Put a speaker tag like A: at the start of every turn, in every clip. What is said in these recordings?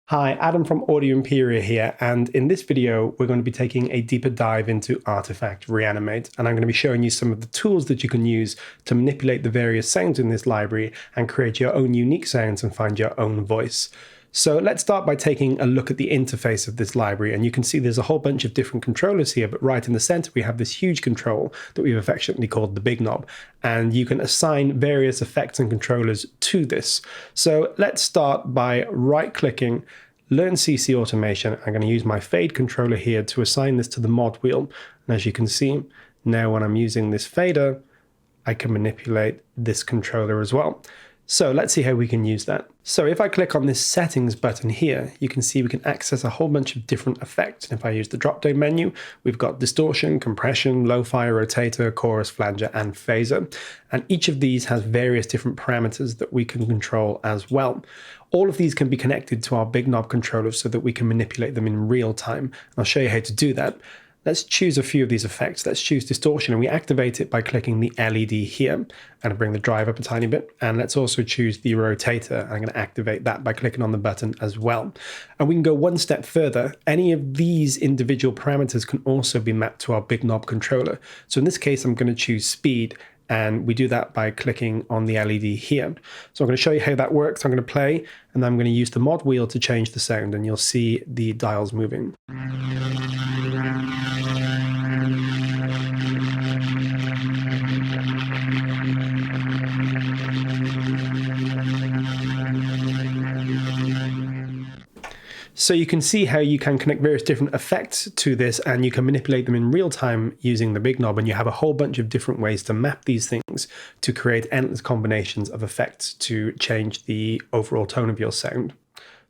A: Hi, Adam from Audio Imperia here, and in this video we're going to be taking a deeper dive into Artifact Reanimate, and I'm going to be showing you some of the tools that you can use to manipulate the various sounds in this library and create your own unique sounds and find your own voice. So let's start by taking a look at the interface of this library, and you can see there's a whole bunch of different controllers here, but right in the center we have this huge control that we've affectionately called the big knob, and you can assign various effects and controllers to this. So let's start by right-clicking Learn CC Automation. I'm going to use my fade controller here to assign this to the mod wheel, and as you can see, now when I'm using this fader, I can manipulate this controller as well. So let's see how we can use that. So if I click on this settings button here, you can see we can access a whole bunch of different effects. And if I use the drop-down menu, we've got distortion, compression, lo-fi, rotator, chorus, flanger, and phaser. And each of these has various different parameters that we can control as well. All of these can be connected to our big knob controller so that we can manipulate them in real time. And I'll show you how to do that. Let's choose a few of these effects. Let's choose distortion, and we activate it by clicking the LED here and bring the drive up a tiny bit. And let's also choose the rotator. I'm going to activate that by clicking on the button as well. And we can go one step further. Any of these individual parameters can also be mapped to our big knob controller. So in this case, I'm going to choose speed, and we do that by clicking on the LED here. So I'm going to show you how that works. I'm going to play, and then I'm going to use the mod wheel to change the sound, and you'll see the dials moving. So you can see how you can connect various different effects to this, and you can manipulate them in real time using the big knob, and you have a whole bunch of different ways to map these things to create endless combinations of effects to change the overall tone of your sound.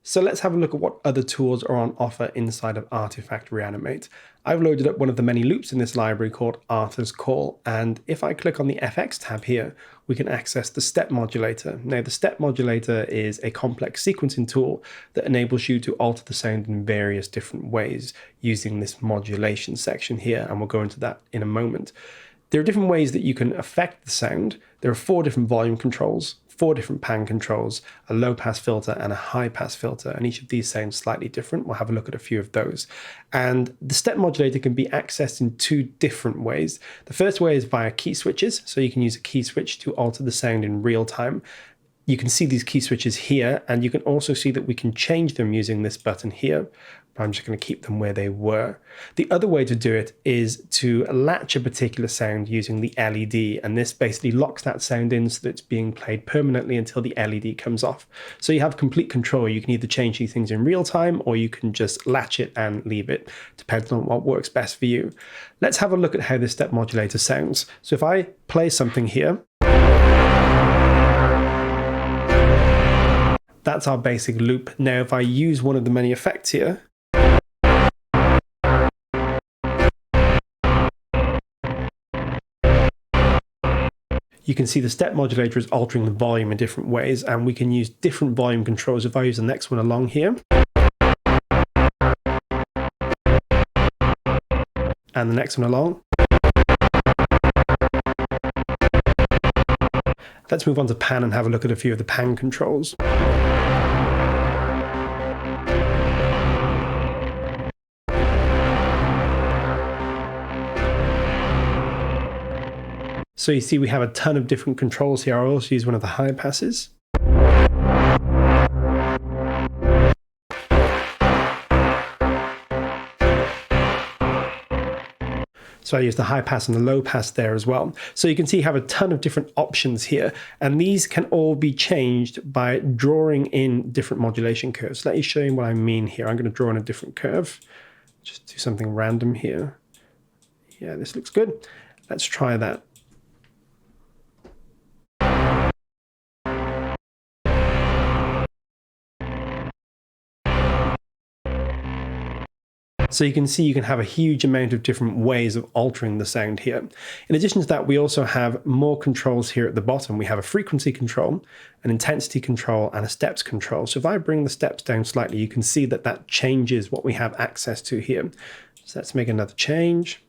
A: So let's have a look at what other tools are on offer inside of Artifact Reanimate. I've loaded up one of the many loops in this library called Arthur's Call, and if I click on the FX tab here, we can access the step modulator. Now, the step modulator is a complex sequencing tool that enables you to alter the sound in various different ways using this modulation section here, and we'll go into that in a moment. There are different ways that you can affect the sound. There are 4 different volume controls, 4 different pan controls, a low pass filter and a high pass filter, and each of these sounds slightly different. We'll have a look at a few of those. And the step modulator can be accessed in 2 different ways. The first way is via key switches, so you can use a key switch to alter the sound in real time. You can see these key switches here, and you can also see that we can change them using this button here. But I'm just going to keep them where they were. The other way to do it is to latch a particular sound using the LED, and this basically locks that sound in so that it's being played permanently until the LED comes off. So you have complete control. You can either change these things in real time, or you can just latch it and leave it, depending on what works best for you. Let's have a look at how this step modulator sounds. So if I play something here, that's our basic loop. Now, if I use one of the many effects here, you can see the step modulator is altering the volume in different ways, and we can use different volume controls. If I use the next one along here, and the next one along, let's move on to pan and have a look at a few of the pan controls. So you see we have a ton of different controls here. I'll also use one of the high passes. So I use the high pass and the low pass there as well. So you can see you have a ton of different options here, and these can all be changed by drawing in different modulation curves. Let me show you what I mean here. I'm going to draw in a different curve. Just do something random here. Yeah, this looks good. Let's try that. So you can see you can have a huge amount of different ways of altering the sound here. In addition to that, we also have more controls here at the bottom. We have a frequency control, an intensity control, and a steps control. So if I bring the steps down slightly, you can see that that changes what we have access to here. So let's make another change.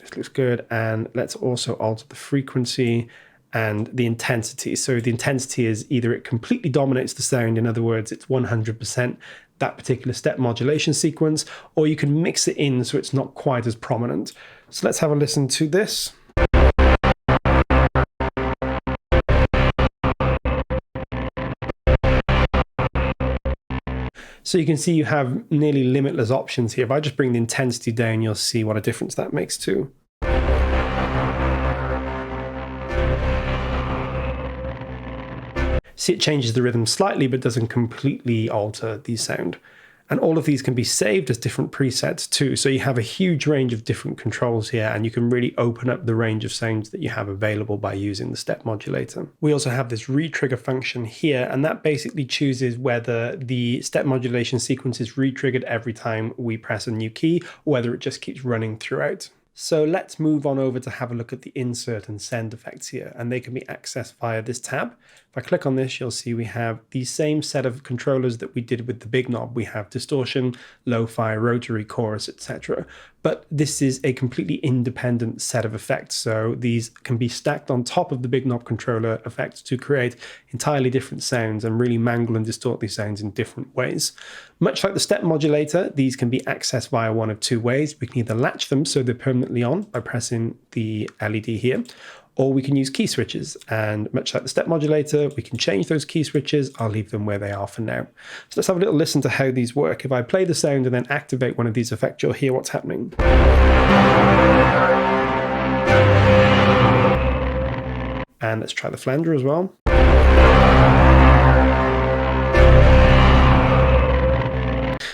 A: This looks good. And let's also alter the frequency and the intensity. So the intensity is either it completely dominates the sound, in other words, it's 100% that particular step modulation sequence, or you can mix it in so it's not quite as prominent. So let's have a listen to this. So you can see you have nearly limitless options here. If I just bring the intensity down, you'll see what a difference that makes too. See, it changes the rhythm slightly, but doesn't completely alter the sound. And all of these can be saved as different presets too. So you have a huge range of different controls here, and you can really open up the range of sounds that you have available by using the step modulator. We also have this re-trigger function here, and that basically chooses whether the step modulation sequence is re-triggered every time we press a new key, or whether it just keeps running throughout. So let's move on over to have a look at the insert and send effects here, and they can be accessed via this tab. If I click on this, you'll see we have the same set of controllers that we did with the big knob. We have distortion, lo-fi, rotary, chorus, etc. But this is a completely independent set of effects. So these can be stacked on top of the big knob controller effects to create entirely different sounds and really mangle and distort these sounds in different ways. Much like the step modulator, these can be accessed via one of two ways. We can either latch them so they're permanently on by pressing the LED here, or we can use key switches. And much like the step modulator, we can change those key switches. I'll leave them where they are for now. So let's have a little listen to how these work. If I play the sound and then activate one of these effects, you'll hear what's happening. And let's try the flanger as well.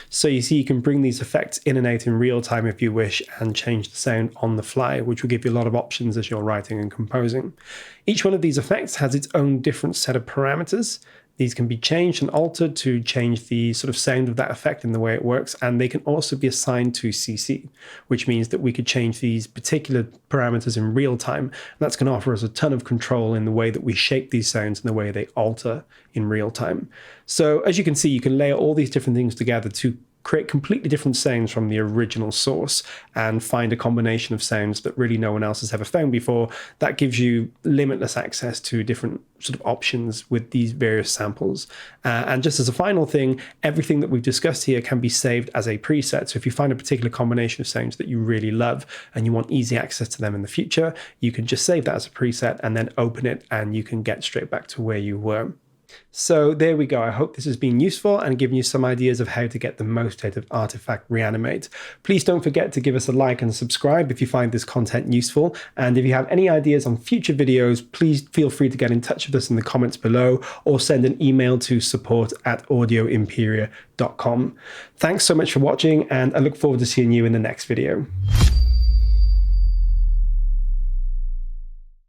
A: So you see you can bring these effects in and out in real time if you wish, and change the sound on the fly, which will give you a lot of options as you're writing and composing. Each one of these effects has its own different set of parameters. These can be changed and altered to change the sort of sound of that effect and the way it works, and they can also be assigned to CC, which means that we could change these particular parameters in real time. And that's going to offer us a ton of control in the way that we shape these sounds and the way they alter in real time. So as you can see, you can layer all these different things together to create completely different sounds from the original source and find a combination of sounds that really no one else has ever found before. That gives you limitless access to different sort of options with these various samples. And just as a final thing, everything that we've discussed here can be saved as a preset. So if you find a particular combination of sounds that you really love and you want easy access to them in the future, you can just save that as a preset and then open it, and you can get straight back to where you were. So there we go. I hope this has been useful and given you some ideas of how to get the most out of Artifact Reanimate. Please don't forget to give us a like and subscribe if you find this content useful. And if you have any ideas on future videos, please feel free to get in touch with us in the comments below, or send an email to support@audioimperia.com. Thanks so much for watching, and I look forward to seeing you in the next video.